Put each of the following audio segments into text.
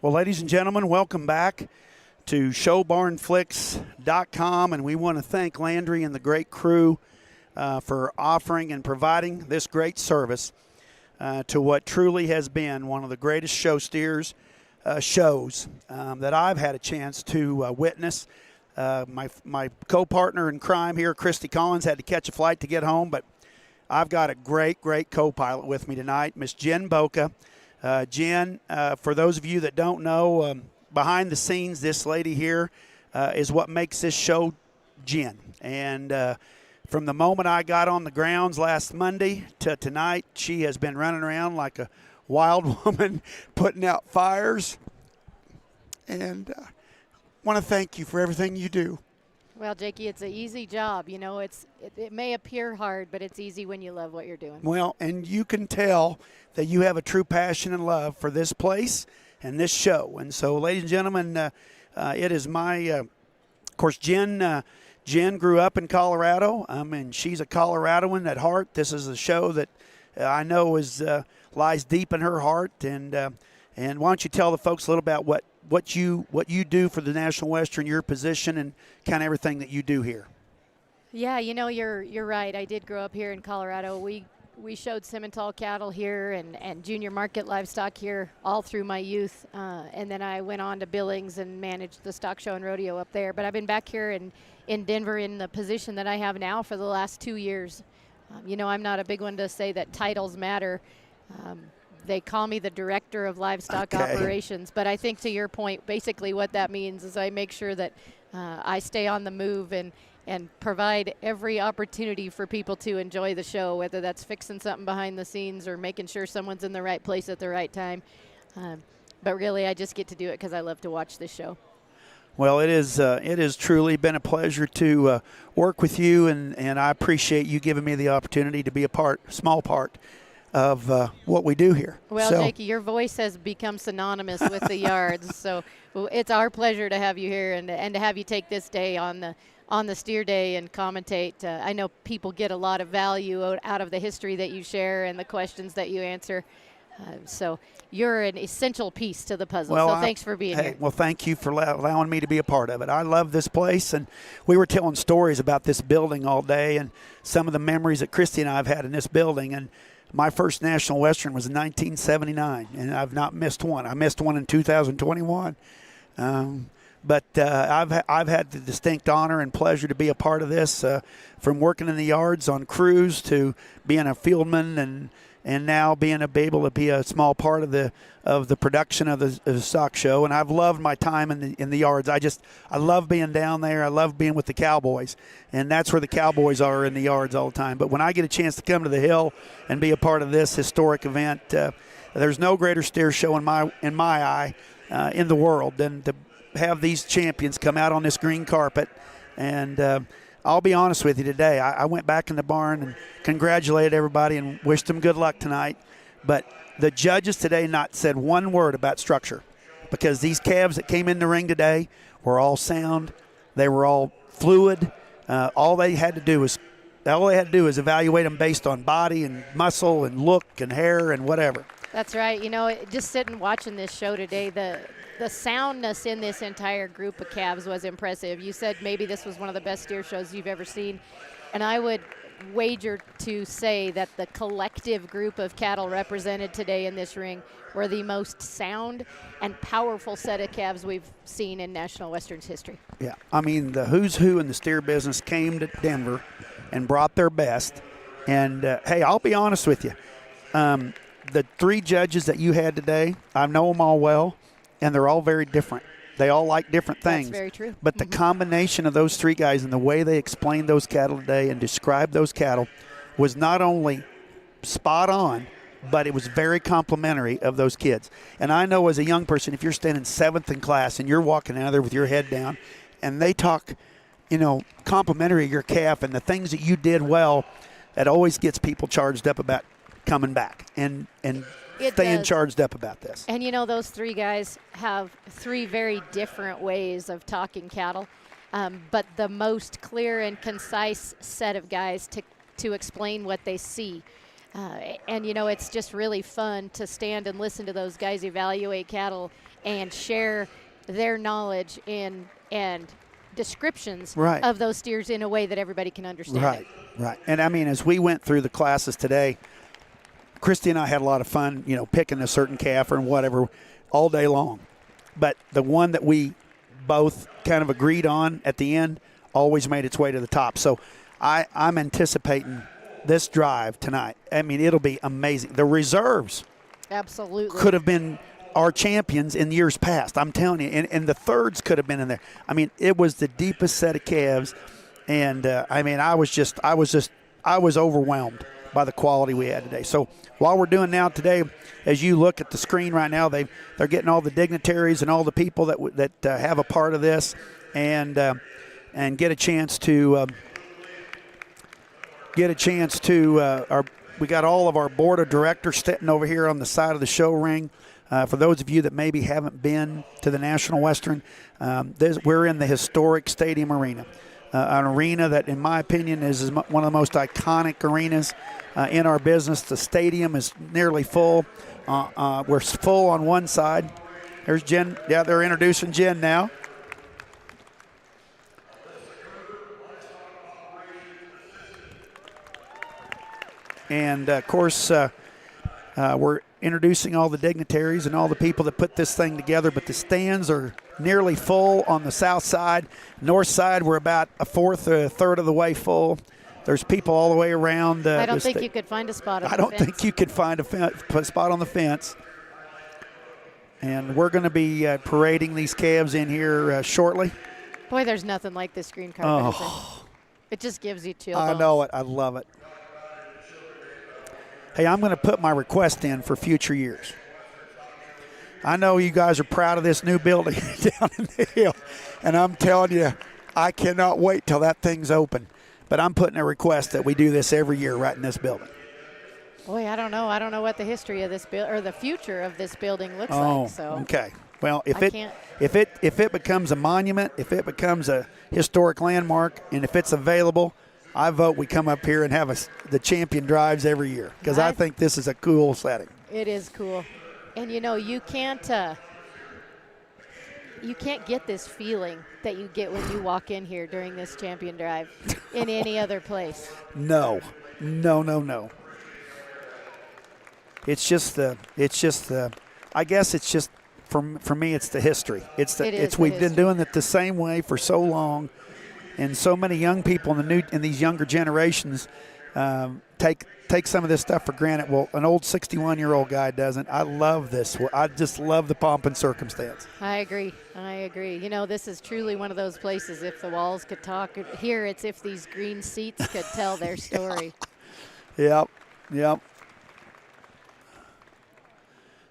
Well, ladies and gentlemen, welcome back to showbarnflix.com, and we want to thank Landry and the great crew for offering and providing this great service to what truly has been one of the greatest show steers shows that I've had a chance to witness. My co-partner in crime here, Christy Collins, had to catch a flight to get home, but I've got a great co-pilot with me tonight, Miss Jen Boca. Jen, for those of you that don't know, behind the scenes, this lady here is what makes this show Jen. And from the moment I got on the grounds last Monday to tonight, she has been running around like a wild woman, putting out fires. And want to thank you for everything you do. Well, Jakey, it's an easy job. You know, it may appear hard, but it's easy when you love what you're doing. Well, and you can tell that you have a true passion and love for this place and this show. And so, ladies and gentlemen, it is my, of course, Jen grew up in Colorado. And she's a Coloradoan at heart. This is a show that I know lies deep in her heart. And why don't you tell the folks a little about what you do for the National Western, your position, and kind of everything that you do here. Yeah, you know, you're right. I did grow up here in Colorado. We showed Simmental cattle here and junior market livestock here all through my youth. And then I went on to Billings and managed the stock show and rodeo up there. But I've been back here in Denver in the position that I have now for the last 2 years. You know, I'm not a big one to say that titles matter. They call me the director of livestock operations, but I think to your point, basically what that means is I make sure that I stay on the move and provide every opportunity for people to enjoy the show, whether that's fixing something behind the scenes or making sure someone's in the right place at the right time. But really, I just get to do it because I love to watch this show. Well, it has truly been a pleasure to work with you, and I appreciate you giving me the opportunity to be a small part of what we do here. Well, Jakey, your voice has become synonymous with the yards, so it's our pleasure to have you here and to have you take this day on the steer day and commentate. I know people get a lot of value out of the history that you share and the questions that you answer. So you're an essential piece to the puzzle. Well, so thanks for being here. Well, thank you for allowing me to be a part of it. I love this place, and we were telling stories about this building all day and some of the memories that Christy and I have had in this building. And my first National Western was in 1979, and I've not missed one. I missed one in 2021. But I've had the distinct honor and pleasure to be a part of this, from working in the yards on crews to being a fieldman and now being able to be a small part of the production of the stock show. And I've loved my time in the yards. I love being down there. I love being with the Cowboys, and that's where the Cowboys are, in the yards all the time. But when I get a chance to come to the Hill and be a part of this historic event, there's no greater steer show in my eye in the world than to have these champions come out on this green carpet. And I'll be honest with you today, I went back in the barn and congratulated everybody and wished them good luck tonight. But the judges today not said one word about structure, because these calves that came in the ring today were all sound. They were all fluid. All they had to do is evaluate them based on body and muscle and look and hair and whatever. That's right. You know, just sitting watching this show today, the soundness in this entire group of calves was impressive. You said maybe this was one of the best steer shows you've ever seen, and I would wager to say that the collective group of cattle represented today in this ring were the most sound and powerful set of calves we've seen in National Western's history. Yeah, I mean, the who's who in the steer business came to Denver and brought their best. And, hey, I'll be honest with you. The three judges that you had today, I know them all well, and they're all very different. They all like different things. That's very true. But the combination of those three guys and the way they explained those cattle today and described those cattle was not only spot on, but it was very complimentary of those kids. And I know as a young person, if you're standing seventh in class and you're walking out of there with your head down and they talk, complimentary of your calf and the things that you did well, that always gets people charged up about coming back and staying charged up about this. And those three guys have three very different ways of talking cattle, but the most clear and concise set of guys to explain what they see. And, you know, it's just really fun to stand and listen to those guys evaluate cattle and share their knowledge and descriptions Right. of those steers in a way that everybody can understand. Right, right. And I mean, as we went through the classes today, Christy and I had a lot of fun, you know, picking a certain calf or whatever all day long. But the one that we both kind of agreed on at the end always made its way to the top. So I'm anticipating this drive tonight. I mean, it'll be amazing. The reserves Absolutely could have been our champions in years past. I'm telling you, and the thirds could have been in there. I mean, it was the deepest set of calves, and I mean, I was overwhelmed by the quality we had today. So while we're doing now today, as you look at the screen right now, they're getting all the dignitaries and all the people that have a part of this, and get a chance to. We got all of our board of directors sitting over here on the side of the show ring. For those of you that maybe haven't been to the National Western, we're in the historic Stadium Arena, an arena that, in my opinion, is one of the most iconic arenas in our business. The stadium is nearly full. We're full on one side. There's Jen. Yeah, they're introducing Jen now. And, of course, we're introducing all the dignitaries and all the people that put this thing together, but the stands are nearly full on the south side. North side, we're about a third of the way full. There's people all the way around. I don't think you could find a spot on the fence. I don't think you could find a spot on the fence. And we're going to be parading these calves in here shortly. Boy, there's nothing like this green carpet. Oh. It just gives you chill I bumps. know it. I love it. Hey, I'm going to put my request in for future years. I know you guys are proud of this new building down in the hill, and I'm telling you, I cannot wait till that thing's open. But I'm putting a request that we do this every year right in this building. Boy, I don't know. I don't know what the history of this or the future of this building looks like. So okay. Well, if it becomes a monument, if it becomes a historic landmark, and if it's available, I vote we come up here and have the champion drives every year, because I think this is a cool setting. It is cool. And, you know, you can't get this feeling that you get when you walk in here during this champion drive in any other place. No. It's just I guess it's just, for me, it's the history. We've been doing it the same way for so long. And so many young people in these younger generations take some of this stuff for granted. Well, an old 61-year-old guy doesn't. I love this. I just love the pomp and circumstance. I agree. You know, this is truly one of those places, if the walls could talk. Here, it's if these green seats could tell their story. Yep.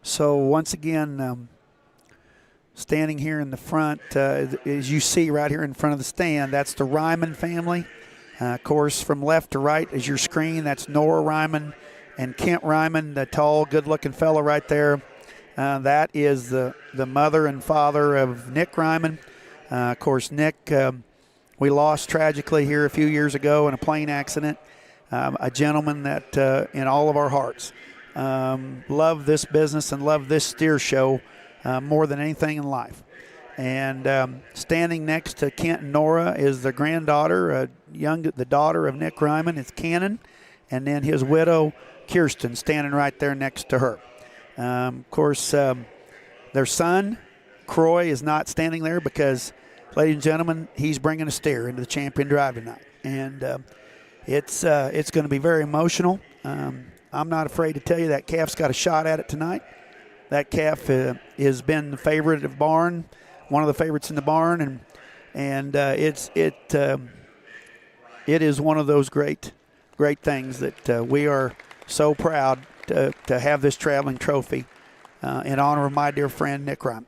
So once again, standing here in the front, as you see right here in front of the stand, that's the Ryman family. Of course, from left to right is your screen. That's Nora Ryman and Kent Ryman, the tall, good-looking fellow right there. That is the mother and father of Nick Ryman. Of course, Nick, we lost tragically here a few years ago in a plane accident. A gentleman that, in all of our hearts, loved this business and loved this steer show more than anything in life. And standing next to Kent and Nora is the granddaughter, the daughter of Nick Ryman. It's Cannon, and then his widow, Kirsten, standing right there next to her. Of course, their son, Croy, is not standing there because, ladies and gentlemen, he's bringing a steer into the champion drive tonight. And it's going to be very emotional. I'm not afraid to tell you that calf's got a shot at it tonight. That calf has been the favorite of the barn, one of the favorites in the barn, and it is one of those great things that we are so proud to have this traveling trophy in honor of my dear friend Nick Ryman.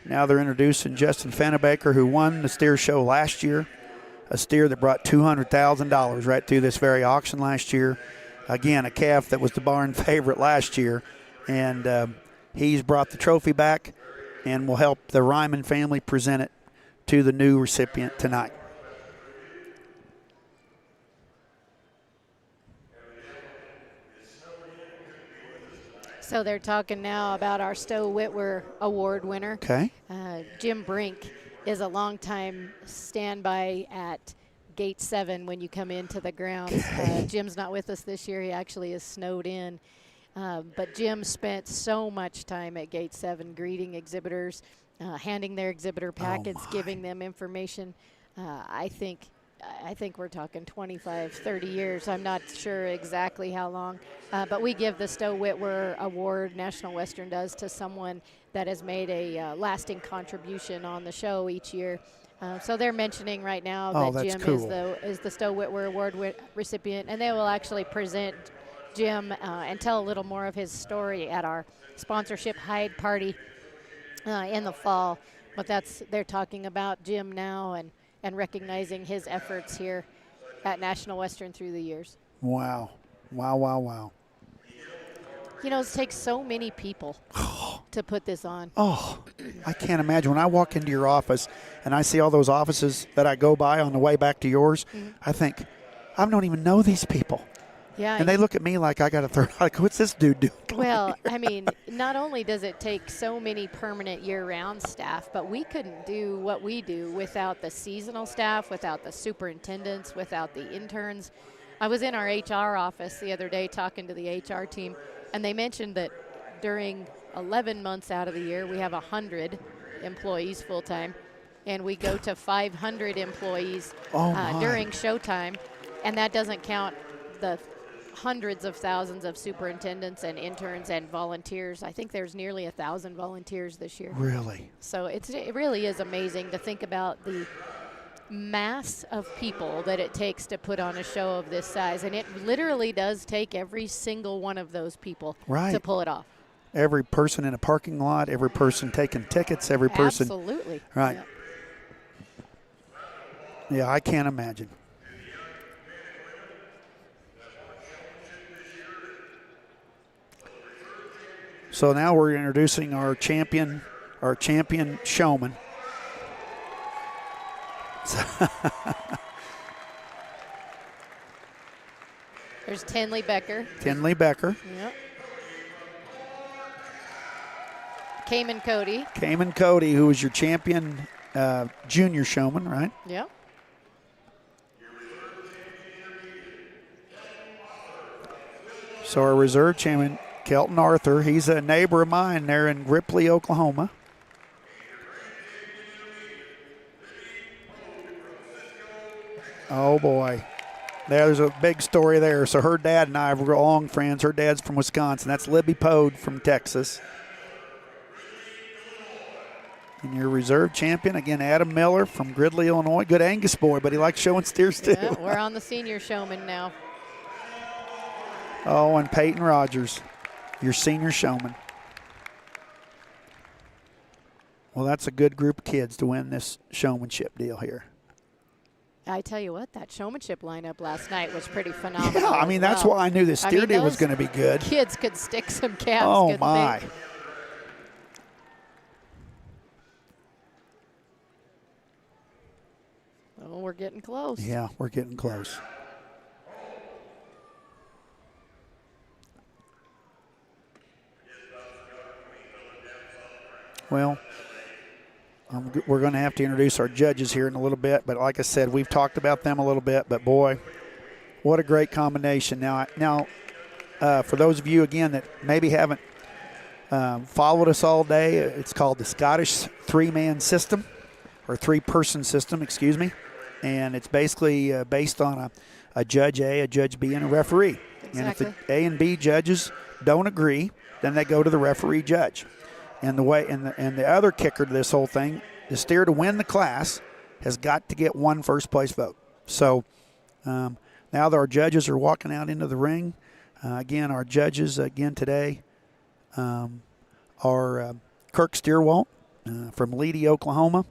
Now they're introducing Justin Fennebaker, who won the steer show last year, a steer that brought $200,000 right through this very auction last year. Again, a calf that was the barn favorite last year. And he's brought the trophy back and will help the Ryman family present it to the new recipient tonight. So they're talking now about our Stowe Whitwer Award winner. Okay. Jim Brink is a longtime standby at Gate 7 when you come into the grounds. Okay. Jim's not with us this year. He actually is snowed in. But Jim spent so much time at Gate 7 greeting exhibitors, handing their exhibitor packets, giving them information. I think we're talking 25, 30 years. I'm not sure exactly how long. But we give the Stowe Whitwer Award, National Western does, to someone that has made a lasting contribution on the show each year. So they're mentioning right now that Jim is the Stowe Whitwer Award recipient, and they will actually present Jim and tell a little more of his story at our sponsorship Hyde party in the fall. But they're talking about Jim now and recognizing his efforts here at National Western through the years. Wow. Wow, wow, wow. You know, it takes so many people to put this on. Oh, I can't imagine. When I walk into your office and I see all those offices that I go by on the way back to yours, I think, I don't even know these people. Yeah. And they look at me like I got a third, like, what's this dude doing? Well, I mean, not only does it take so many permanent year-round staff, but we couldn't do what we do without the seasonal staff, without the superintendents, without the interns. I was in our HR office the other day talking to the HR team, and they mentioned that during 11 months out of the year, we have 100 employees full-time, and we go to 500 employees during showtime, and that doesn't count the hundreds of thousands of superintendents and interns and volunteers. I think there's nearly 1,000 volunteers this year. Really? So it really is amazing to think about the mass of people that it takes to put on a show of this size. And it literally does take every single one of those people to pull it off. Every person in a parking lot, every person taking tickets, every person. Absolutely. Right. Yeah, I can't imagine. So now we're introducing our champion showman. There's Tinley Becker. Tinley Becker. Yep. Cayman Cody. Cayman Cody, who was your champion junior showman, right? Yep. So our reserve champion, Kelton Arthur, he's a neighbor of mine there in Ripley, Oklahoma. Oh, boy. There's a big story there. So her dad and I were long friends. Her dad's from Wisconsin. That's Libby Pode from Texas. And your reserve champion, again, Adam Miller from Gridley, Illinois. Good Angus boy, but he likes showing steers too. Yeah, we're on the senior showman now. Oh, and Peyton Rogers, your senior showman. Well, that's a good group of kids to win this showmanship deal here. I tell you what, that showmanship lineup last night was pretty phenomenal. Yeah, I mean, that's why I knew this steer deal was going to be good. Kids could stick some calves. Oh, my. Oh, we're getting close. Yeah, we're getting close. Well, we're going to have to introduce our judges here in a little bit. But like I said, we've talked about them a little bit. But, boy, what a great combination. Now, for those of you, again, that maybe haven't followed us all day, it's called the Scottish three-man system, or three-person system, excuse me. And it's basically based on a judge A, a judge B, and a referee. Exactly. And if the A and B judges don't agree, then they go to the referee judge. And the other kicker to this whole thing, the steer to win the class has got to get one first place vote. So now that our judges are walking out into the ring, again, our judges today are Kirk Steerwalt from Leedy, Oklahoma.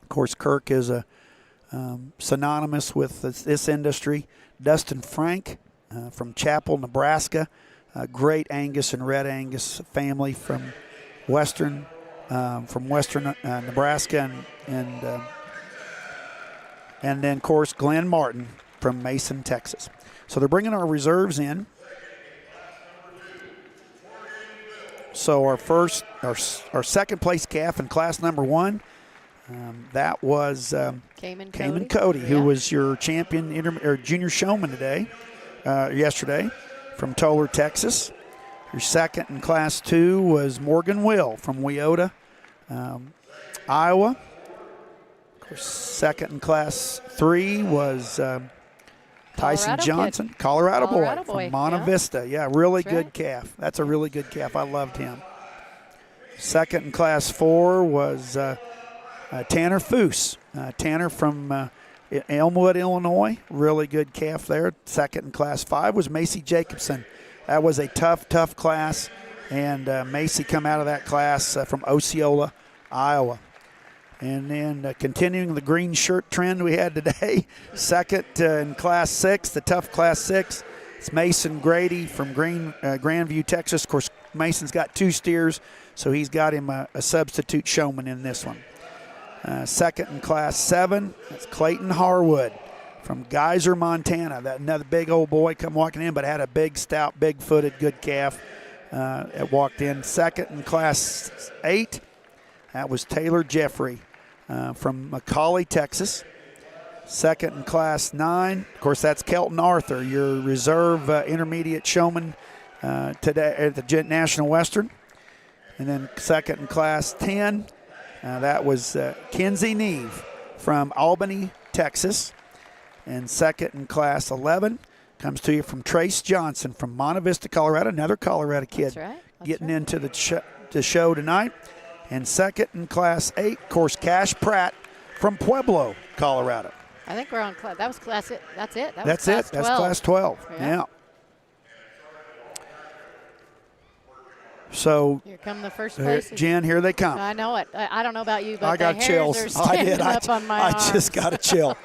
Of course, Kirk is synonymous with this industry. Dustin Frank from Chapel, Nebraska. great Angus and Red Angus family from western Nebraska, and then, of course, Glenn Martin from Mason, Texas. So they're bringing our reserves in. So our second place calf in class number 1, that was Cayman Cody, who was your champion junior showman yesterday from Tolar, Texas. Your second in class 2 was Morgan Will from Weota, Iowa. Of course, second in class 3 was Tyson Johnson, Colorado boy from Monte Vista. Yeah, really good calf. That's a really good calf. I loved him. Second in class 4 was Tanner Foose. Tanner from Elmwood, Illinois. Really good calf there. Second in class 5 was Macy Jacobson. That was a tough class, and Macy come out of that class from Osceola, Iowa. And then continuing the green shirt trend we had today, second in class 6, the tough class 6, it's Mason Grady from Grandview, Texas. Of course, Mason's got 2 steers, so he's got him a substitute showman in this one. Second in class 7, it's Clayton Harwood from Geyser, Montana. That another big old boy come walking in, but had a big, stout, big-footed, good calf that walked in. Second in class 8, that was Taylor Jeffrey from McCauley, Texas. Second in class 9, of course, that's Kelton Arthur, your reserve intermediate showman today at the National Western. And then second in class 10, that was Kenzie Neve from Albany, Texas. And second in class 11 comes to you from Trace Johnson from Monte Vista, Colorado, another Colorado kid. That's right. Getting into the show tonight. And second in class 8, of course, Cash Pratt from Pueblo, Colorado. I think we're on class. That was class it. That's it. That's it. That's class 12. Yeah. So here come the first place. Jen, here they come. I know it. I don't know about you, but I got chills. I did. I just got a chill.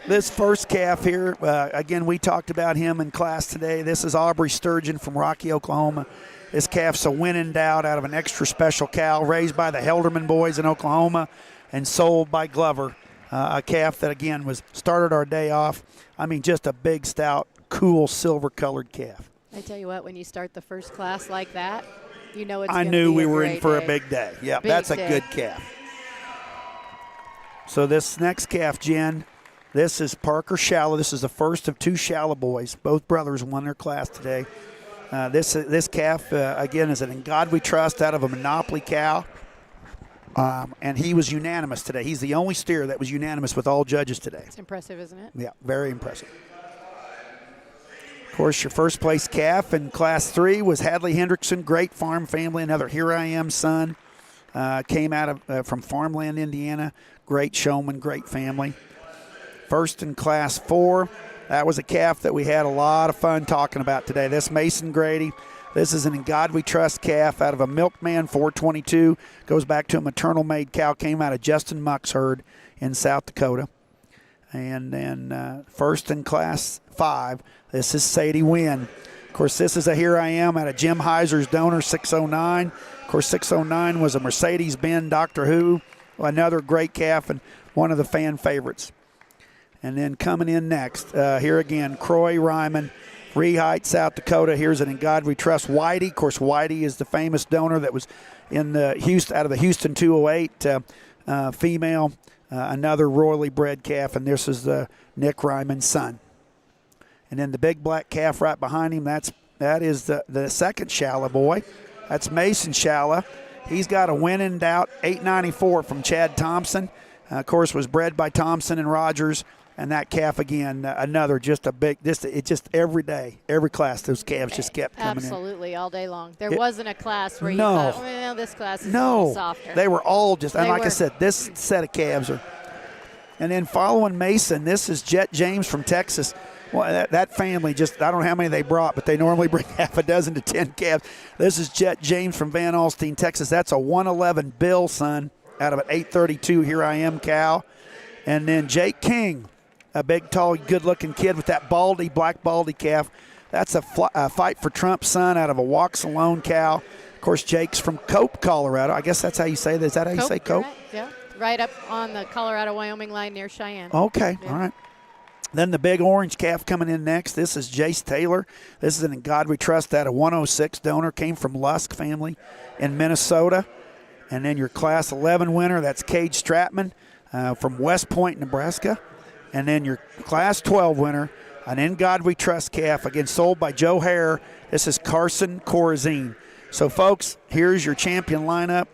This first calf here, again, we talked about him in class today. This is Aubrey Sturgeon from Rocky, Oklahoma. This calf's a win endowed out of an extra special cow raised by the Helderman boys in Oklahoma and sold by Glover. A calf that, again, started our day off. I mean, just a big, stout, cool, silver-colored calf. I tell you what, when you start the first class like that, you know it's I knew we were in for a big day. Yeah, that's a good calf. So this next calf, Jen, this is Parker Shallow. This is the first of 2 Shallow boys. Both brothers won their class today. This calf, again, is an In God We Trust out of a Monopoly cow. And he was unanimous today. He's the only steer that was unanimous with all judges today. It's impressive, isn't it? Yeah, very impressive. Of course, your first place calf in class 3 was Hadley Hendrickson, great farm family, another Here I Am son. Came out of from Farmland, Indiana. Great showman, great family. First in class 4, that was a calf that we had a lot of fun talking about today. This Mason Grady. This is an In God We Trust calf out of a Milkman 422. Goes back to a maternal made cow. Came out of Justin Muck's herd in South Dakota. And then first in class 5, this is Sadie Wynn. Of course, this is a Here I Am out of Jim Heiser's donor 609. Of course, 609 was a Mercedes-Benz Doctor Who. Another great calf and one of the fan favorites. And then coming in next, here again, Croy Ryman, Rehite, South Dakota. Here's an In God We Trust Whitey. Of course, Whitey is the famous donor that was in the out of the Houston 208 female. Another royally bred calf, and this is Nick Ryman's son. And then the big black calf right behind him, that is the second Shallow boy. That's Mason Shallow. He's got a win in doubt, 894 from Chad Thompson. Of course, was bred by Thompson and Rogers. And that calf, again, another just a big, it's just every day, every class, those calves just kept coming Absolutely, all day long. There wasn't a class where you thought, well, this class is a little softer. They were all just, and like I said, this set of calves are. And then following Mason, this is Jet James from Texas. Well, that family just, I don't know how many they brought, but they normally bring half a dozen to 10 calves. This is Jet James from Van Alstyne, Texas. That's a 111 Bill son out of an 832 Here I Am cow. And then Jake King, a big, tall, good-looking kid with that baldy, black baldy calf. That's a Fight for Trump's son out of a Walks Alone cow. Of course, Jake's from Cope, Colorado. I guess that's how you say that. Is that how you say Cope? Right. Yeah, right up on the Colorado-Wyoming line near Cheyenne. Okay, yeah. All right. Then the big orange calf coming in next. This is Jace Taylor. This is an In God We Trust out of 106 donor. Came from Lusk family in Minnesota. And then your Class 11 winner, that's Cade Stratman from West Point, Nebraska. And then your Class 12 winner, an In God We Trust calf, again sold by Joe Hare. This is Carson Corazine. So, folks, here's your champion lineup.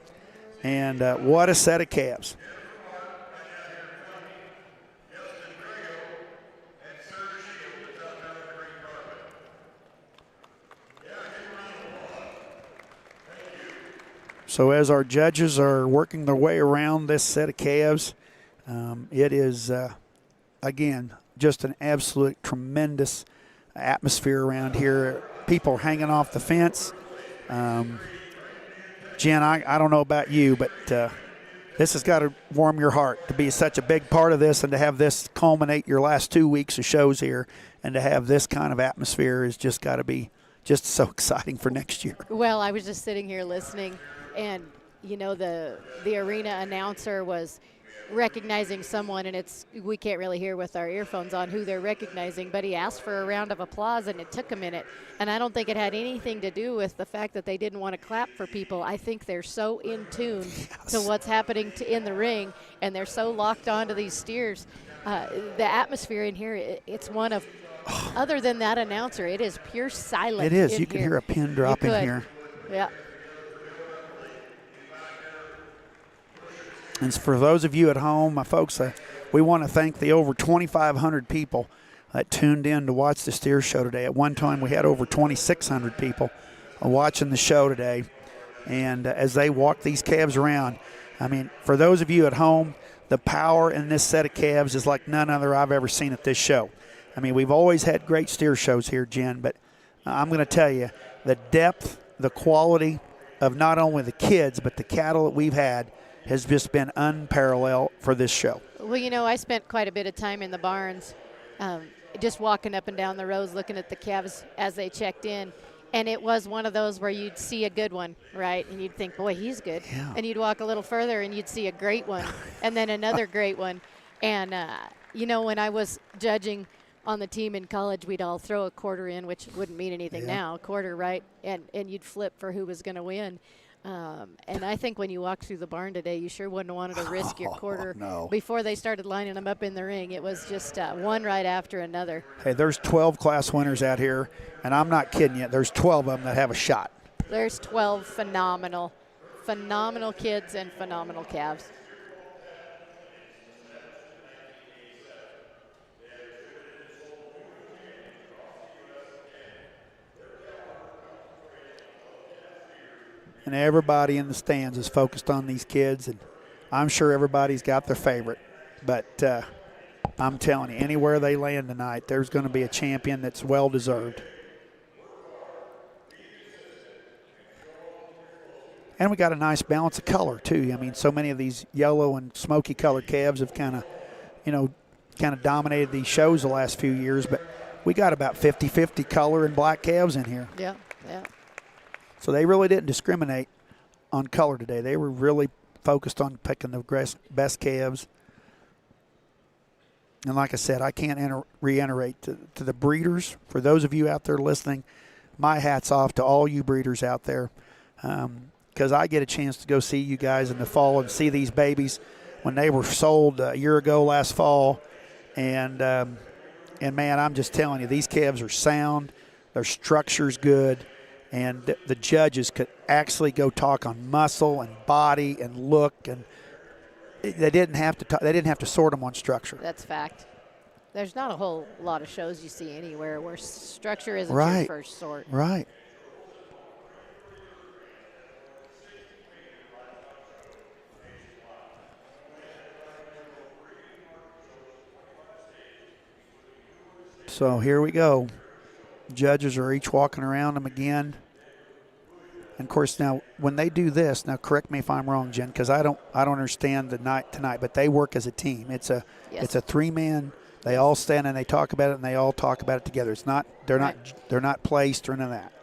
And what a set of calves. So as our judges are working their way around this set of calves, it is, again, just an absolute tremendous atmosphere around here. People are hanging off the fence. Jen, I don't know about you, but this has got to warm your heart to be such a big part of this and to have this culminate your last 2 weeks of shows here and to have this kind of atmosphere has just got to be just so exciting for next year. Well, I was just sitting here listening, and, you know, the arena announcer was recognizing someone, and we can't really hear with our earphones on who they're recognizing, but he asked for a round of applause, and it took a minute. And I don't think it had anything to do with the fact that they didn't want to clap for people. I think they're so in tune to what's happening in the ring, and they're so locked onto these steers. The atmosphere in here, it's one of, other than that announcer, it is pure silence. It is. You can hear a pin drop in here. Yeah. And for those of you at home, folks, we want to thank the over 2,500 people that tuned in to watch the steer show today. At one time, we had over 2,600 people watching the show today. And as they walk these calves around, I mean, for those of you at home, the power in this set of calves is like none other I've ever seen at this show. I mean, we've always had great steer shows here, Jen, but I'm going to tell you, the depth, the quality of not only the kids, but the cattle that we've had has just been unparalleled for this show. Well, you know, I spent quite a bit of time in the barns, just walking up and down the rows looking at the calves as they checked in. And it was one of those where you'd see a good one, right? And you'd think, boy, he's good. Yeah. And you'd walk a little further and you'd see a great one and then another great one. And, you know, when I was judging on the team in college, we'd all throw a quarter in, which wouldn't mean anything now, a quarter, right? And you'd flip for who was going to win. And I think when you walked through the barn today, you sure wouldn't have wanted to risk your quarter before they started lining them up in the ring. It was just one right after another. Hey, there's 12 class winners out here, and I'm not kidding you. There's 12 of them that have a shot. There's 12 phenomenal kids and phenomenal calves. And everybody in the stands is focused on these kids, and I'm sure everybody's got their favorite. But I'm telling you, anywhere they land tonight, there's going to be a champion that's well-deserved. And we got a nice balance of color, too. I mean, so many of these yellow and smoky colored calves have kind of dominated these shows the last few years, but we got about 50-50 color and black calves in here. Yeah, yeah. So they really didn't discriminate on color today. They were really focused on picking the best calves. And like I said, I can't reiterate to the breeders. For those of you out there listening, my hat's off to all you breeders out there, because I get a chance to go see you guys in the fall and see these babies when they were sold a year ago last fall. And man, I'm just telling you, these calves are sound. Their structure's good. And the judges could actually go talk on muscle and body and look, and they didn't have to sort them on structure. That's fact. There's not a whole lot of shows you see anywhere where structure isn't Right. your first sort. Right. So here we go. Judges are each walking around them again. And of course, now when they do this, now correct me if I'm wrong, Jen, because I don't understand the night tonight, but they work as a team. It's a three-man They all stand and they talk about it, and they all talk about it together. It's not they're Right. they're not placed or none of that.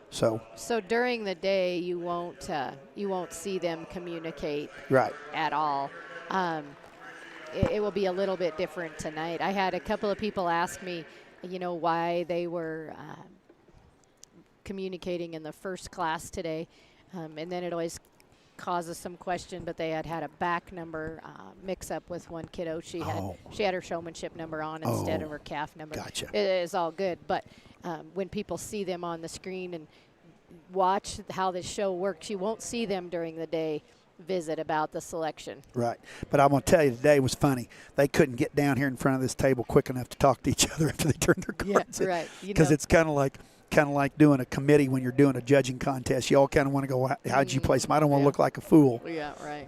So during the day, you won't see them communicate right. at all. Um, it will be a little bit different tonight. I had a couple of people ask me, why they were communicating in the first class today, and then it always causes some question. But they had a back number mix up with one kiddo. She had her showmanship number on instead of her calf number. Gotcha. It is all good, but when people see them on the screen and watch how this show works, you won't see them during the day visit about the selection. Right. But I'm going to tell you, today was funny. They couldn't get down here in front of this table quick enough to talk to each other after they turned their cards in. Right. Because it's kind of like doing a committee when you're doing a judging contest. You all kind of want to go, how'd you place them? I don't want to look like a fool. Yeah, right.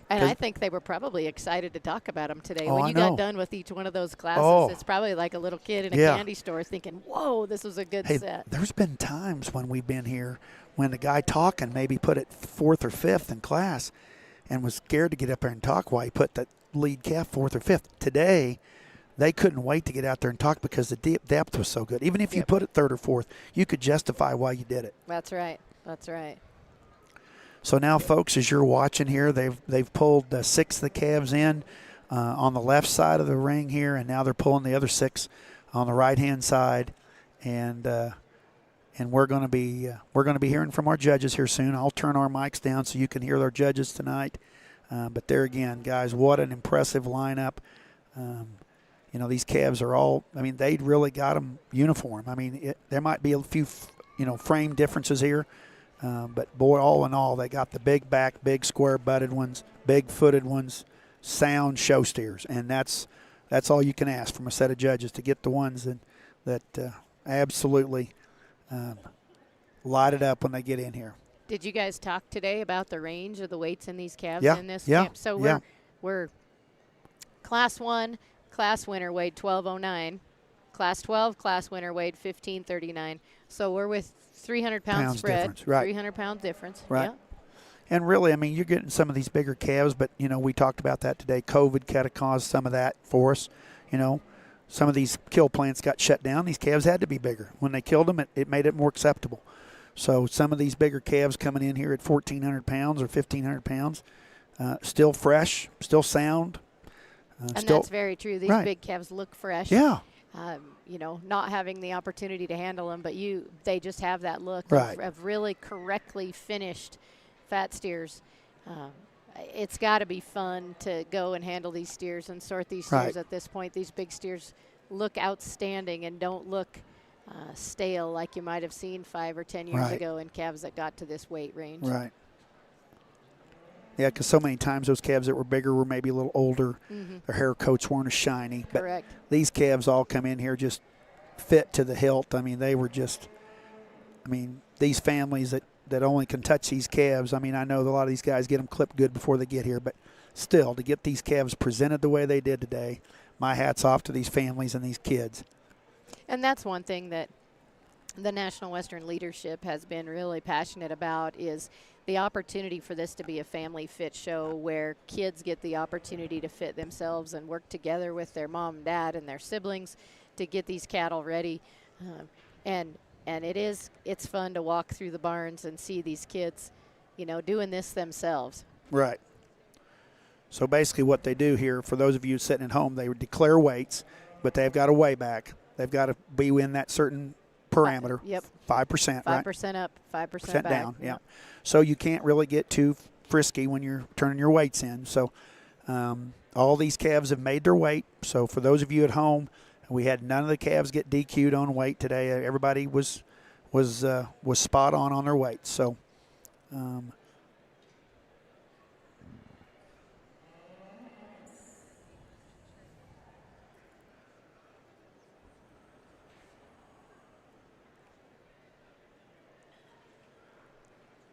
And I think they were probably excited to talk about them today. Oh, when I you know. got done with each one of those classes, it's probably like a little kid in a Yeah. candy store thinking, whoa, this was a good Hey, set. there's been times when we've been here when the guy talking maybe put it 4th or 5th in class and was scared to get up there and talk while he put that lead calf 4th or 5th. Today, they couldn't wait to get out there and talk because the depth was so good. Even if you put it 3rd or 4th, you could justify why you did it. That's right. That's right. So now, folks, as you're watching here, they've pulled 6 of the calves in on the left side of the ring here, and now they're pulling the other 6 on the right-hand side, and we're going to be hearing from our judges here soon. I'll turn our mics down so you can hear our judges tonight. But there again, guys, what an impressive lineup. These calves are all. I mean, they really got them uniform. I mean, there might be a few frame differences here. But, boy, all in all, they got the big back, big square-butted ones, big-footed ones, sound show steers. And that's all you can ask from a set of judges, to get the ones that absolutely light it up when they get in here. Did you guys talk today about the range of the weights in these calves in this Yeah. camp? So we're Class 1, class winner weighed 1209. Class 12, class winner weighed 1539. So we're with 300 pounds spread, difference, right. 300 pound difference. Right. Yeah. And really, I mean, you're getting some of these bigger calves, but, we talked about that today. COVID kind of caused some of that for us. Some of these kill plants got shut down. These calves had to be bigger. When they killed them, it made it more acceptable. So some of these bigger calves coming in here at 1,400 pounds or 1,500 pounds, still fresh, still sound. And that's very true. These big calves look fresh. Yeah. Not having the opportunity to handle them, but they just have that look of really correctly finished fat steers. It's got to be fun to go and handle these steers and sort these steers at this point. These big steers look outstanding and don't look stale like you might have seen 5 or 10 years ago in calves that got to this weight range. Right. Yeah, because so many times those calves that were bigger were maybe a little older. Mm-hmm. Their hair coats weren't as shiny. Correct. But these calves all come in here just fit to the hilt. I mean, they were just – these families that only can touch these calves, I know a lot of these guys get them clipped good before they get here. But still, to get these calves presented the way they did today, my hat's off to these families and these kids. And that's one thing that the National Western leadership has been really passionate about, is the opportunity for this to be a family fit show where kids get the opportunity to fit themselves and work together with their mom and dad and their siblings to get these cattle ready. And it's fun to walk through the barns and see these kids, doing this themselves. Right. So basically what they do here, for those of you sitting at home, they would declare weights, but they've got to weigh back. They've got to be in that certain parameter. Yep. 5%, right? 5% up, 5% back. Down, yeah. So you can't really get too frisky when you're turning your weights in. So all these calves have made their weight. So for those of you at home, we had none of the calves get DQ'd on weight today. Everybody was spot on their weight. So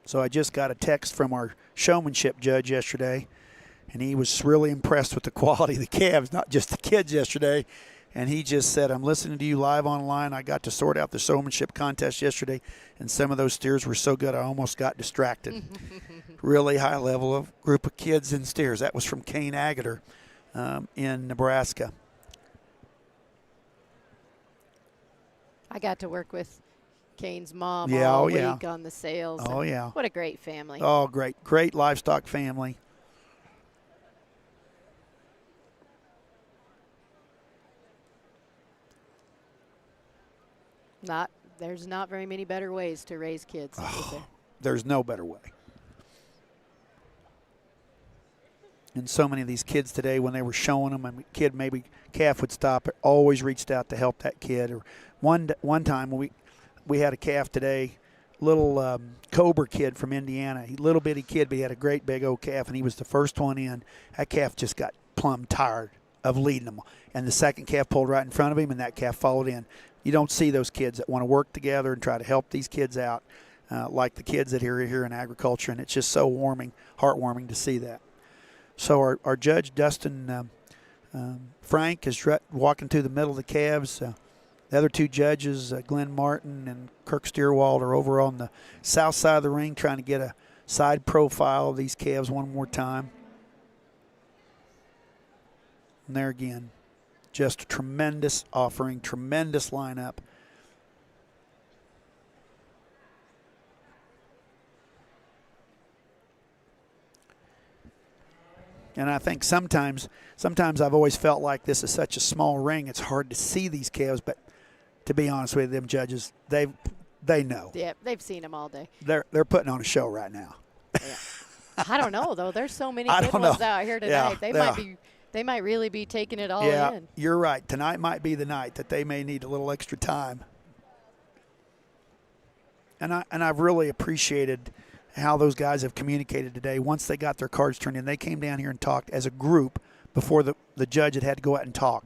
So I just got a text from our showmanship judge yesterday, and he was really impressed with the quality of the calves, not just the kids yesterday. And he just said, I'm listening to you live online. I got to sort out the showmanship contest yesterday, and some of those steers were so good I almost got distracted. Really high level of group of kids and steers. That was from Kane Agater in Nebraska. I got to work with Kane's mom Yeah, all oh, week yeah. on the sales. Oh, yeah. What a great family. Oh, great livestock family. There's not very many better ways to raise kids. Is there? There's no better way. And so many of these kids today, when they were showing them, a kid, maybe calf would stop, always reached out to help that kid. Or one time we had a calf today, little Cobra kid from Indiana, little bitty kid, but he had a great big old calf, and he was the first one in. That calf just got plumb tired of leading them, and the second calf pulled right in front of him, and that calf followed in. You don't see those kids that want to work together and try to help these kids out like the kids that are here in agriculture, and it's just so heartwarming to see that. So our judge, Dustin Frank, is walking through the middle of the calves. The other two judges, Glenn Martin and Kirk Steerwald, are over on the south side of the ring trying to get a side profile of these calves one more time. And there again, just a tremendous offering, tremendous lineup. And I think sometimes I've always felt like this is such a small ring, it's hard to see these calves. But to be honest with you, them judges, they know. Yeah, they've seen them all day. They're putting on a show right now. Yeah. I don't know though. There's so many I good don't ones know. out here tonight. Yeah, They might really be taking it all yeah, in. you're right. Tonight might be the night that they may need a little extra time. And I've really appreciated how those guys have communicated today. Once they got their cards turned in, they came down here and talked as a group before the judge had to go out and talk,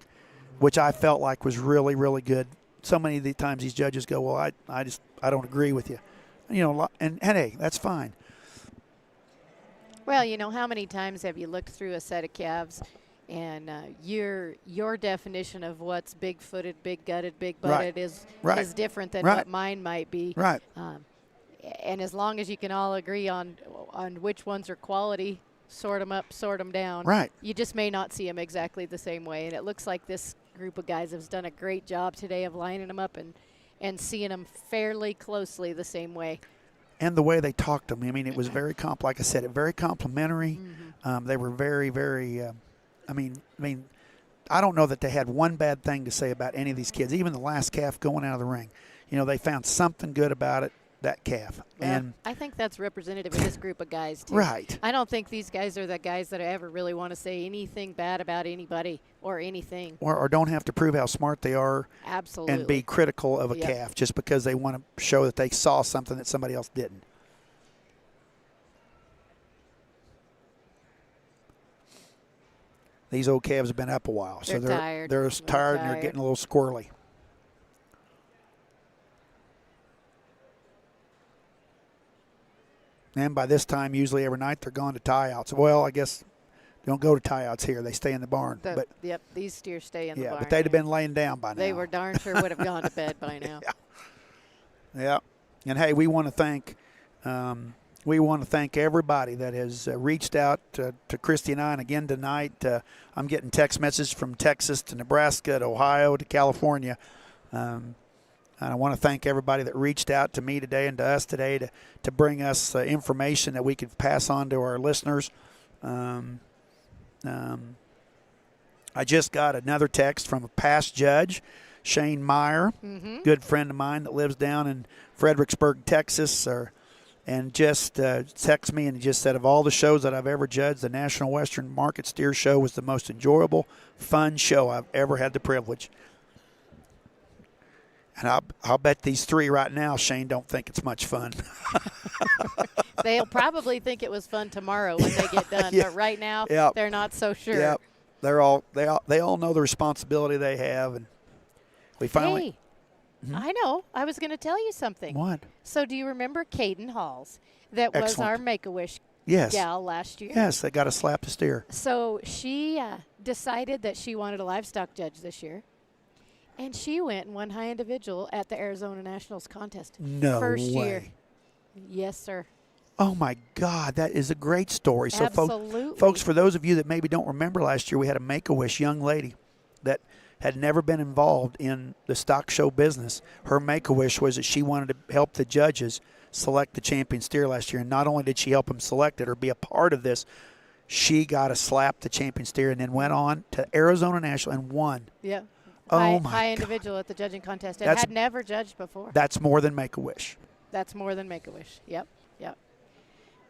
which I felt like was really, really good. So many of the times these judges go, well, I don't agree with you. And hey, that's fine. Well, how many times have you looked through a set of calves and your definition of what's big-footed, big-gutted, big-butted is different than what mine might be. Right. And as long as you can all agree on which ones are quality, sort them up, sort them down. Right. You just may not see them exactly the same way. And it looks like this group of guys has done a great job today of lining them up and seeing them fairly closely the same way. And the way they talked to me, I mean, it was very like I said, very complimentary. Mm-hmm. They were very, very. I mean, I don't know that they had one bad thing to say about any of these kids. Even the last calf going out of the ring, they found something good about it. That calf. Well, and I think that's representative of this group of guys too. Right. I don't think these guys are the guys that ever really want to say anything bad about anybody or anything. Or don't have to prove how smart they are. Absolutely. And be critical of a calf just because they want to show that they saw something that somebody else didn't. These old calves have been up a while, so they're tired. They're tired and they're getting a little squirrely. And by this time, usually every night, they're going to tie-outs. Well, I guess they don't go to tie-outs here. They stay in the barn. Yep, these steers stay in the barn. Yeah, but they'd have been laying down by now. They were darn sure would have gone to bed by now. Yeah. And, hey, we want to thank everybody that has reached out to Christy and I. And again tonight, I'm getting text messages from Texas to Nebraska to Ohio to California. And I want to thank everybody that reached out to me today and to us today to bring us information that we could pass on to our listeners. I just got another text from a past judge, Shane Meyer, good friend of mine that lives down in Fredericksburg, Texas, and just texted me and just said, of all the shows that I've ever judged, the National Western Market Steer Show was the most enjoyable, fun show I've ever had the privilege. And I'll bet these three right now, Shane, don't think it's much fun. They'll probably think it was fun tomorrow when they get done, but right now they're not so sure. Yep. They all know the responsibility they have, and we finally. Hey, I know. I was going to tell you something. What? So do you remember Caden Halls? That was our Make-A-Wish gal last year. Yes, they got a slap to steer. So she decided that she wanted a livestock judge this year. And she went and won high individual at the Arizona Nationals contest. No First way. year. Yes, sir. Oh, my God. That is a great story. Absolutely. So, folks, for those of you that maybe don't remember last year, we had a Make-A-Wish young lady that had never been involved in the stock show business. Her make-a-wish was that she wanted to help the judges select the champion steer last year. And not only did she help them select it or be a part of this, she got to slap the champion steer and then went on to Arizona National and won. Yeah. Oh, high individual at the judging contest and had never judged before. That's more than Make-A-Wish. That's more than Make-A-Wish. Yep.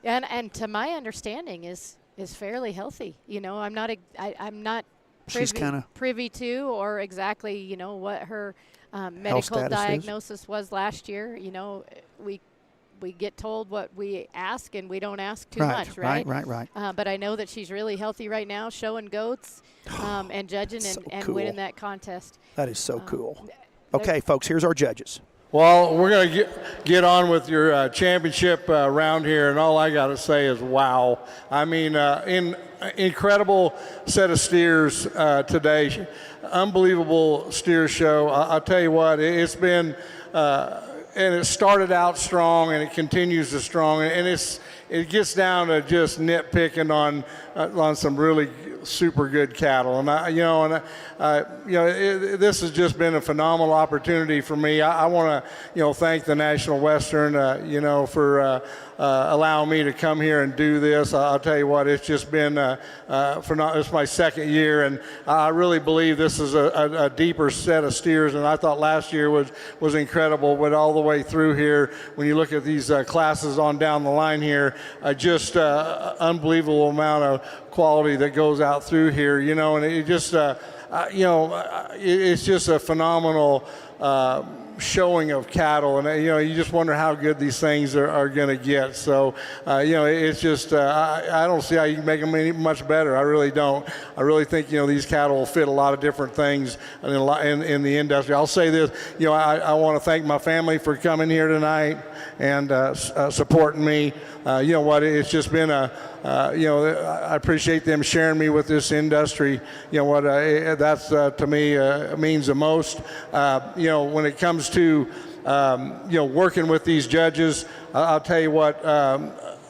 And to my understanding is fairly healthy. You know, I'm not privy to or exactly, you know, what her medical diagnosis was last year. You know, we get told what we ask, and we don't ask too much, right? Right. But I know that she's really healthy right now, showing goats and judging and winning that contest. That is so cool. Okay, folks, here's our judges. Well, we're going to get on with your championship round here, and all I got to say is wow. I mean, incredible set of steers today. Unbelievable steer show. I'll tell you what, it's been and it started out strong, and it continues to strong, and it gets down to just nitpicking on some really super good cattle, and this has just been a phenomenal opportunity for me. I want to thank the National Western for allowing me to come here and do this. I'll tell you what, it's just been it's my second year, and I really believe this is a deeper set of steers, and I thought last year was incredible. But all the way through here, when you look at these classes on down the line here, just unbelievable amount of quality that goes out through here, and it just it's just a phenomenal showing of cattle, and you just wonder how good these things are going to get. So it's just I don't see how you can make them any much better. I really don't. I really think these cattle will fit a lot of different things in the industry. I'll say this, I want to thank my family for coming here tonight and supporting me. It's just been I appreciate them sharing me with this industry. That's to me means the most. When it comes to working with these judges, I'll tell you what.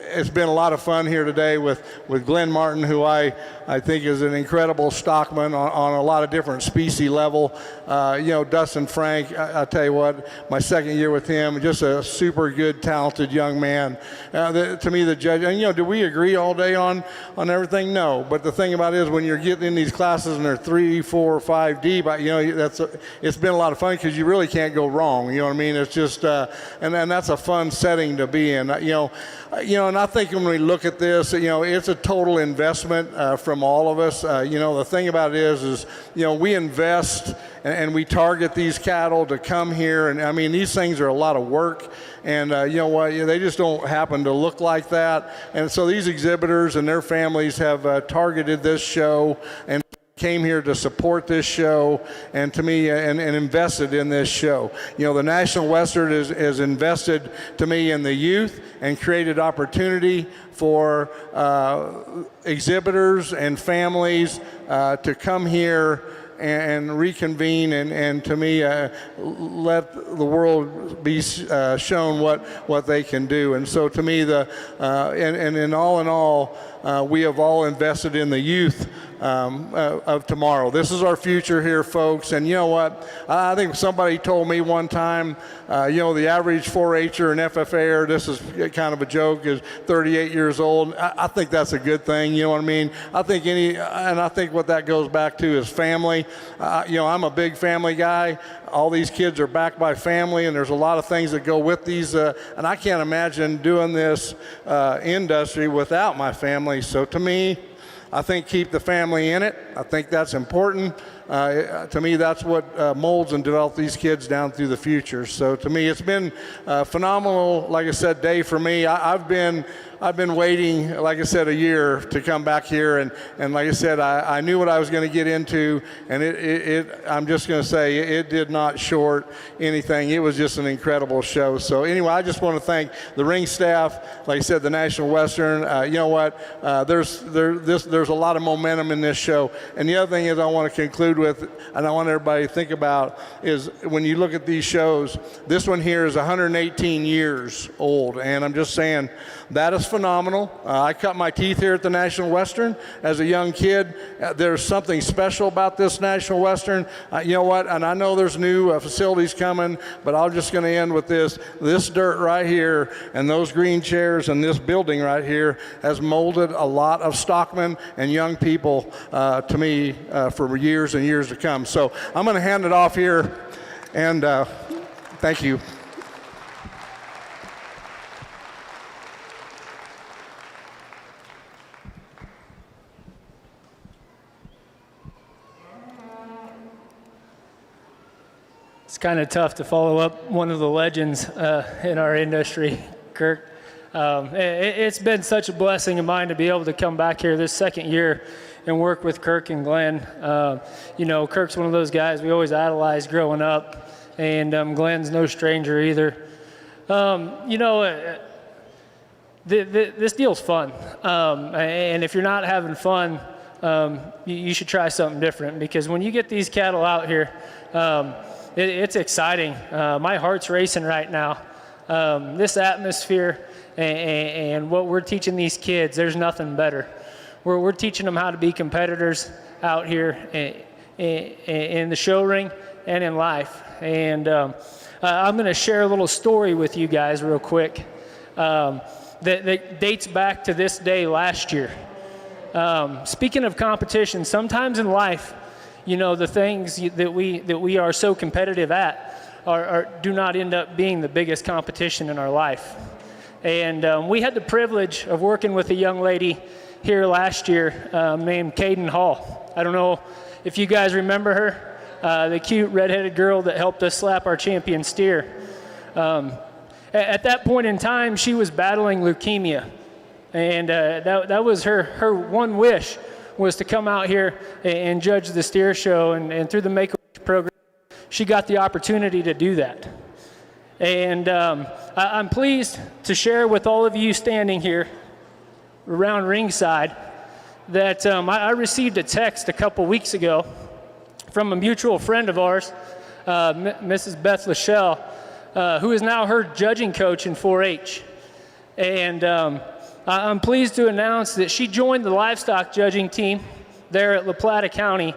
It's been a lot of fun here today with Glenn Martin, who I think is an incredible stockman on a lot of different species level. Dustin Frank, I'll tell you what, my second year with him, just a super good, talented young man. To me, the judge, and do we agree all day on everything? No. But the thing about it is, when you're getting in these classes and they're 3, 4, 5 deep, it's been a lot of fun because you really can't go wrong. You know what I mean? It's just, and that's a fun setting to be in. And I think when we look at this, it's a total investment from all of us. The thing about it is we invest and we target these cattle to come here, and I mean, these things are a lot of work, and they just don't happen to look like that. And so these exhibitors and their families have targeted this show and came here to support this show, and to me, and invested in this show. The National Western is invested, to me, in the youth and created opportunity for exhibitors and families to come here and reconvene and to me let the world be shown what they can do. And so to me, in all we have all invested in the youth of tomorrow. This is our future here, folks. And you know what? I think somebody told me one time, the average 4-H'er and FFA'er, this is kind of a joke, is 38 years old. I think that's a good thing. You know what I mean? I think what that goes back to is family. I'm a big family guy. All these kids are backed by family, and there's a lot of things that go with these. And I can't imagine doing this industry without my family. So to me, I think keep the family in it. I think that's important. To me, that's what molds and develops these kids down through the future. So to me, it's been a phenomenal, like I said, day for me. I've been waiting, like I said, a year to come back here, and like I said, I knew what I was going to get into, and I'm just going to say it did not short anything. It was just an incredible show. So anyway, I just want to thank the ring staff, like I said, the National Western. You know what? There's a lot of momentum in this show, and the other thing is I want to conclude with, and I want everybody to think about, is when you look at these shows, this one here is 118 years old, and I'm just saying That is phenomenal. I cut my teeth here at the National Western as a young kid. There's something special about this National Western. You know what? And I know there's new facilities coming, but I'm just going to end with this. This dirt right here and those green chairs and this building right here has molded a lot of stockmen and young people to me for years and years to come. So I'm going to hand it off here, and thank you. It's kind of tough to follow up one of the legends in our industry, Kirk. It's been such a blessing of mine to be able to come back here this second year and work with Kirk and Glenn. You know, Kirk's one of those guys we always idolized growing up, and Glenn's no stranger either. You know, this deal's fun, and if you're not having fun, you should try something different, because when you get these cattle out here, it's exciting. My heart's racing right now. This atmosphere and what we're teaching these kids, there's nothing better. We're teaching them how to be competitors out here in the show ring and in life. And I'm going to share a little story with you guys real quick that dates back to this day last year. Speaking of competition, sometimes in life, you know, the things that we are so competitive at do not end up being the biggest competition in our life. And we had the privilege of working with a young lady here last year named Caden Hall. I don't know if you guys remember her, the cute redheaded girl that helped us slap our champion steer. At that point in time, she was battling leukemia, and that was her one wish, was to come out here and judge the steer show, and through the Make-A-Wish program, she got the opportunity to do that. And I'm pleased to share with all of you standing here around ringside that I received a text a couple weeks ago from a mutual friend of ours, Mrs. Beth Lachelle, who is now her judging coach in 4-H. And I'm pleased to announce that she joined the livestock judging team there at La Plata County,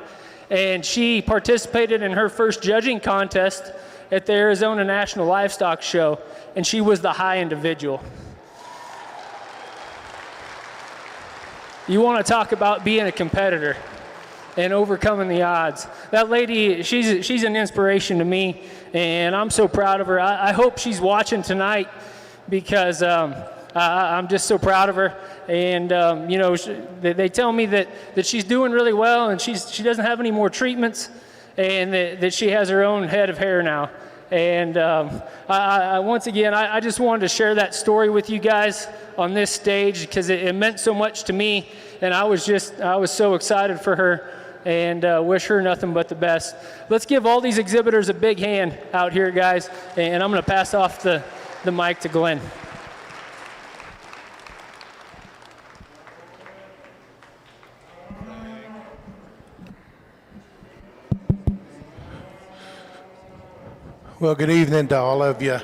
and she participated in her first judging contest at the Arizona National Livestock Show, and she was the high individual. You want to talk about being a competitor and overcoming the odds. That lady, she's an inspiration to me, and I'm so proud of her. I hope she's watching tonight, because I'm just so proud of her. And you know, they tell me that she's doing really well, and she doesn't have any more treatments, and that she has her own head of hair now. And once again, I just wanted to share that story with you guys on this stage, because it meant so much to me, and I was so excited for her, and wish her nothing but the best. Let's give all these exhibitors a big hand out here, guys, and I'm going to pass off the mic to Glenn. Well, good evening to all of you.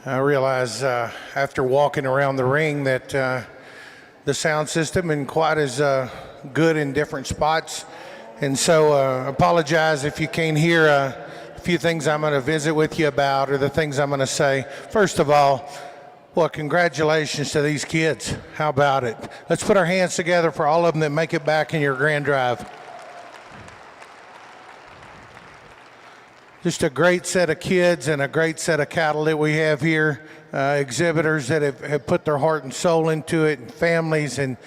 I realize after walking around the ring that the sound system isn't quite as good in different spots. And so apologize if you can't hear a few things I'm going to visit with you about, or the things I'm going to say. First of all, well, congratulations to these kids. How about it? Let's put our hands together for all of them that make it back in your grand drive. Just a great set of kids and a great set of cattle that we have here. Exhibitors that have put their heart and soul into it, and families, and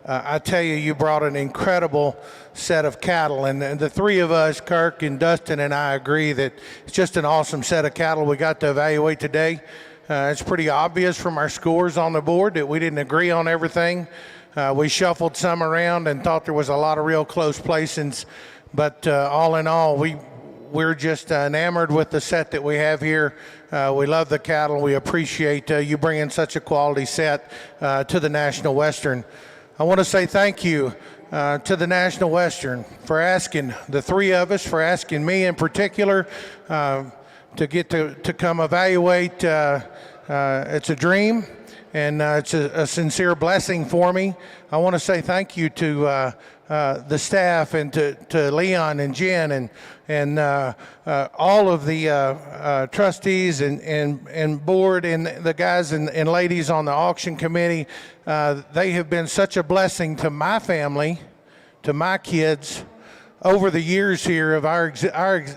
I tell you, you brought an incredible set of cattle, and the three of us, Kirk and Dustin and I, agree that it's just an awesome set of cattle we got to evaluate today. It's pretty obvious from our scores on the board that we didn't agree on everything. We shuffled some around and thought there was a lot of real close placings, but all in all, we're just enamored with the set that we have here. We love the cattle. We appreciate you bringing such a quality set to the National Western. I want to say thank you to the National Western for asking, the three of us, for asking me in particular to get to come evaluate. It's a dream, and it's a sincere blessing for me. I want to say thank you to the staff and to Leon and Jen and all of the trustees and board and the guys and ladies on the auction committee. They have been such a blessing to my family, to my kids, over the years here of our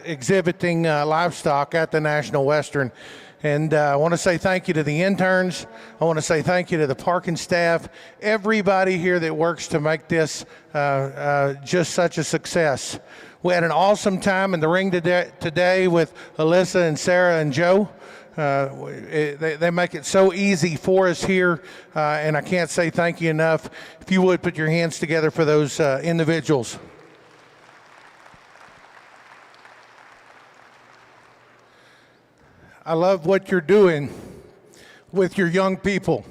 exhibiting livestock at the National Western. And I want to say thank you to the interns. I want to say thank you to the parking staff, everybody here that works to make this just such a success. We had an awesome time in the ring today with Alyssa and Sarah and Joe. They make it so easy for us here, and I can't say thank you enough. If you would put your hands together for those individuals. I love what you're doing with your young people,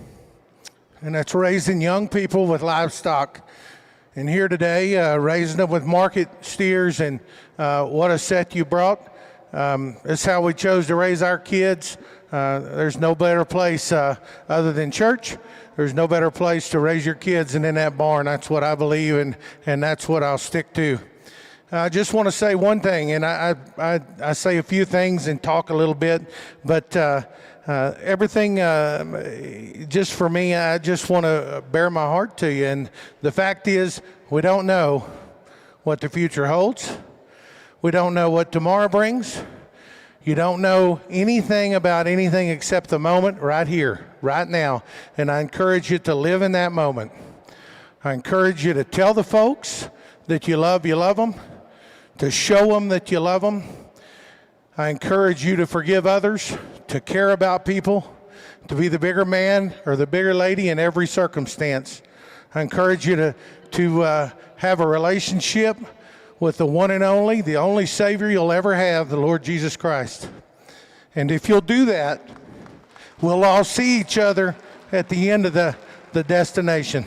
and that's raising young people with livestock. And here today, raising them with market steers, and what a set you brought. That's how we chose to raise our kids. There's no better place other than church. There's no better place to raise your kids than in that barn. That's what I believe, and that's what I'll stick to. I just want to say one thing, and I say a few things and talk a little bit, but everything, just for me, I just want to bare my heart to you. And the fact is, we don't know what the future holds. We don't know what tomorrow brings. You don't know anything about anything except the moment right here, right now. And I encourage you to live in that moment. I encourage you to tell the folks that you love them, to show them that you love them. I encourage you to forgive others, to care about people, to be the bigger man or the bigger lady in every circumstance. I encourage you to have a relationship with the one and only, the only Savior you'll ever have, the Lord Jesus Christ. And if you'll do that, we'll all see each other at the end of the destination.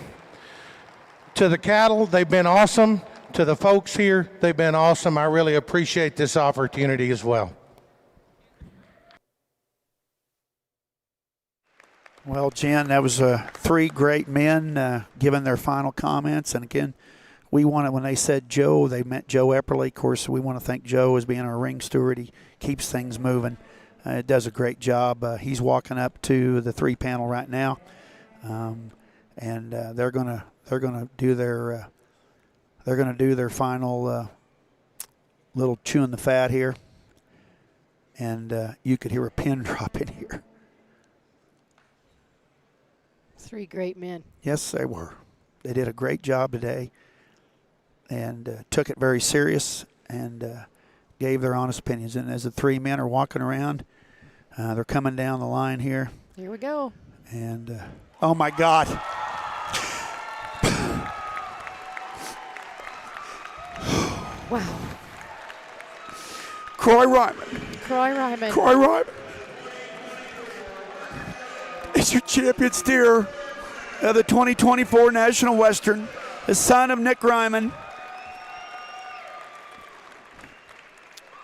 To the cattle, they've been awesome. To the folks here, they've been awesome. I really appreciate this opportunity as well. Well, Jen, that was three great men giving their final comments. And again, we wanted, when they said Joe, they meant Joe Epperly. Of course, we want to thank Joe as being our ring steward. He keeps things moving. Does a great job. He's walking up to the three panel right now, and they're gonna do their final little chewing the fat here, and you could hear a pin drop in here. Three great men. Yes, they were. They did a great job today, and took it very serious, and gave their honest opinions. And as the three men are walking around, they're coming down the line here. Here we go. And oh my God. Wow. Croy Ryman. Croy Ryman. Croy Ryman is your champion steer of the 2024 National Western, the son of Nick Ryman,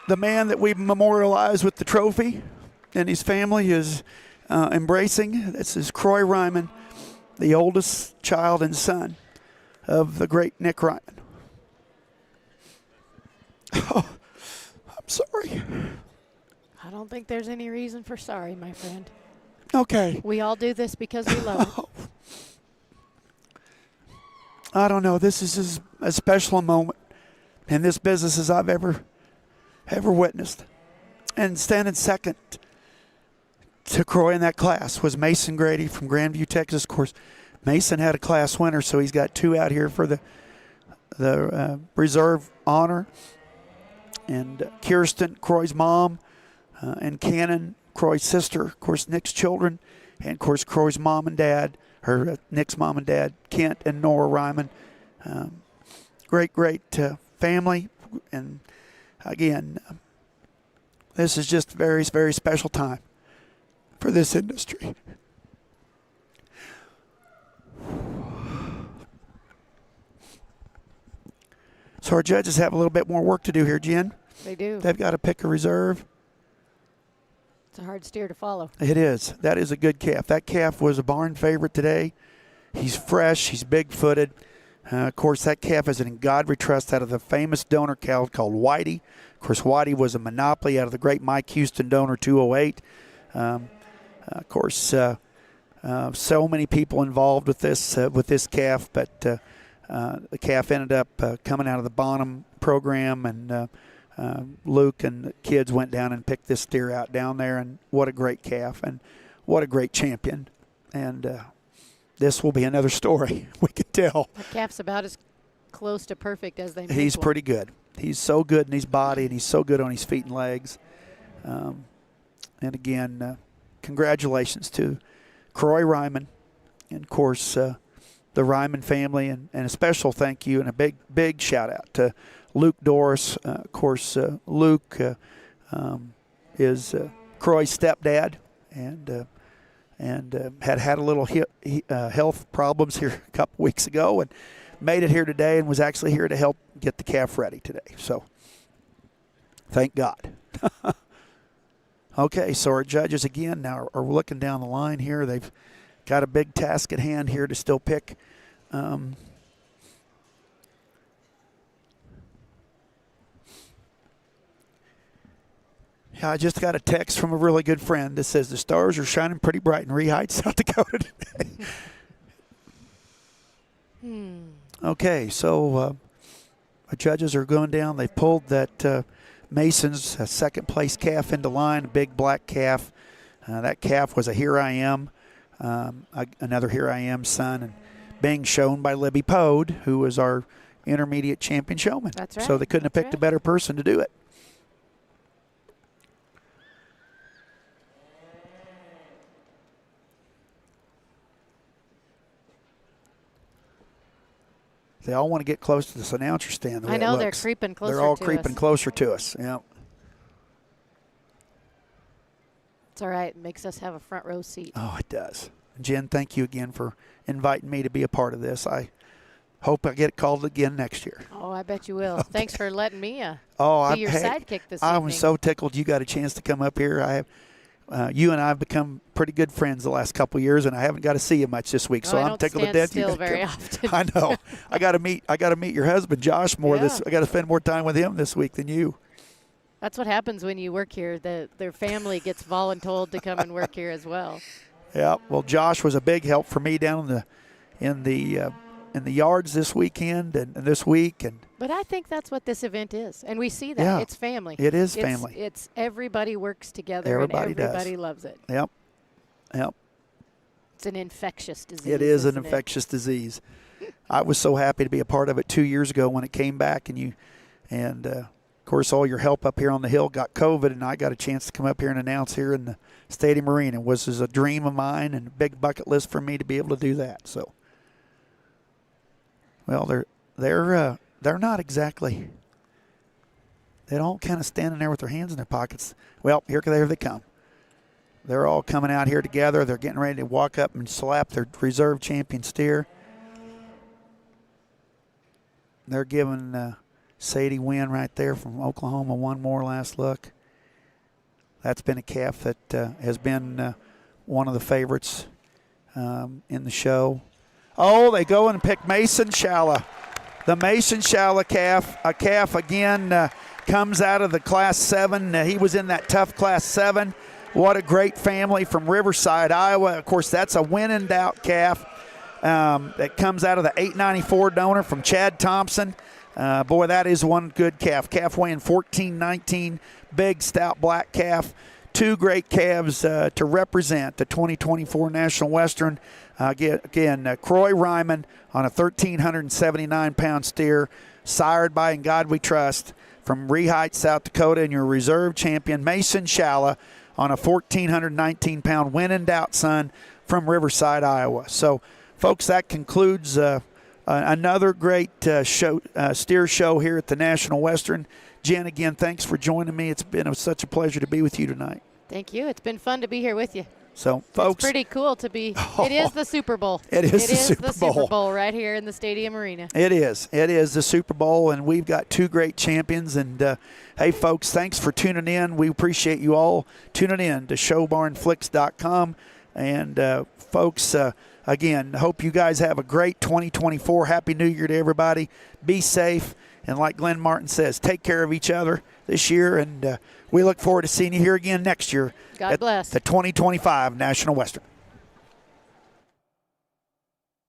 the man that we've memorialized with the trophy, and his family is embracing. This is Croy Ryman, the oldest child and son of the great Nick Ryman. Oh, I'm sorry. I don't think there's any reason for sorry, my friend. Okay. We all do this because we love it. I don't know. This is as special a moment in this business as I've ever witnessed. And standing second to Croy in that class was Mason Grady from Grandview, Texas. Of course, Mason had a class winner, so he's got two out here for the reserve honor. And Kirsten, Croy's mom, and Cannon, Croy's sister, of course, Nick's children, and of course, Croy's mom and dad, Nick's mom and dad, Kent and Nora Ryman. Great family. And again, this is just a very, very special time for this industry. So our judges have a little bit more work to do here, Jen. They do. They've got to pick a reserve. It's a hard steer to follow. It is. That is a good calf. That calf was a barn favorite today. He's fresh. He's big-footed. Of course, that calf is in God We Trust out of the famous donor cow called Whitey. Of course, Whitey was a monopoly out of the great Mike Houston donor 208. Of course, so many people involved with this calf, but the calf ended up coming out of the Bonham program, and Luke and the kids went down and picked this steer out down there, and what a great calf and what a great champion. And this will be another story, we can tell. The calf's about as close to perfect as they make He's one. pretty good. He's so good in his body, and he's so good on his feet and legs. And again, congratulations to Croy Ryman, and of course the Ryman family, and a special thank you and a big shout out to Luke Doris. Of course, Luke is Croy's stepdad, and had a little health problems here a couple weeks ago, and made it here today, and was actually here to help get the calf ready today. So thank God. Okay, so our judges again now are looking down the line here. They've got a big task at hand here to still pick. Yeah, I just got a text from a really good friend that says the stars are shining pretty bright in Rehide, South Dakota today. Okay, so our judges are going down. They've pulled that Mason's second place calf into line, a big black calf. That calf was a Here I Am, another Here I Am son, and being shown by Libby Pode, who was our intermediate champion showman. That's right. So they couldn't have picked a better person to do it. They all want to get close to this announcer stand. The way I know it they're looks. creeping closer to us. They're all creeping closer to us. Yeah. It's all right. It makes us have a front row seat. Oh, it does. Jen, thank you again for inviting me to be a part of this. I hope I get called again next year. Oh, I bet you will. Okay. Thanks for letting me be your sidekick this I evening. was so tickled you got a chance to come up here. I have. You and I have become pretty good friends the last couple of years, and I haven't got to see you much this week. So I'm tickled to death. Still very often. I know. I got to meet your husband, Josh, more. Yeah. I got to spend more time with him this week than you. That's what happens when you work here. Their family gets voluntold to come and work here as well. Yeah. Well, Josh was a big help for me down in the yards this weekend and this week. But I think that's what this event is, and we see that. Yeah, it's family. It is family. It's everybody works together, everybody and everybody loves it. Yep. It's an infectious disease. It is an infectious disease. I was so happy to be a part of it 2 years ago when it came back, and of course all your help up here on the hill got COVID, and I got a chance to come up here and announce here in the Stadium Arena. It was a dream of mine and a big bucket list for me to be able to do that. So, well, they're not exactly. They're all kind of standing there with their hands in their pockets. Well, here they come. They're all coming out here together. They're getting ready to walk up and slap their reserve champion steer. They're giving Sadie Wynn right there from Oklahoma one more last look. That's been a calf that has been one of the favorites in the show. Oh, they go and pick Mason Shalla. The Mason Shalla calf, a calf again, comes out of the Class 7. He was in that tough Class 7. What a great family from Riverside, Iowa. Of course, that's a when in doubt calf that comes out of the 894 donor from Chad Thompson. Boy, that is one good calf. Calf weighing 14-19, big, stout black calf. Two great calves to represent the 2024 National Western. Again, Croy Ryman on a 1,379-pound steer, sired by In God We Trust from Rehide, South Dakota, and your reserve champion, Mason Shalla, on a 1,419-pound when in doubt son from Riverside, Iowa. So, folks, that concludes another great steer show here at the National Western. Jen, again, thanks for joining me. It's been such a pleasure to be with you tonight. Thank you. It's been fun to be here with you. So, folks, it's pretty cool to be. It is the Super Bowl. It is the Super Bowl. Super Bowl right here in the Stadium Arena. It is. It is the Super Bowl, and we've got two great champions. And, hey, folks, thanks for tuning in. We appreciate you all tuning in to showbarnflix.com. And, folks, again, hope you guys have a great 2024. Happy New Year to everybody. Be safe. And like Glenn Martin says, take care of each other this year. And we look forward to seeing you here again next year. God bless. The 2025 National Western.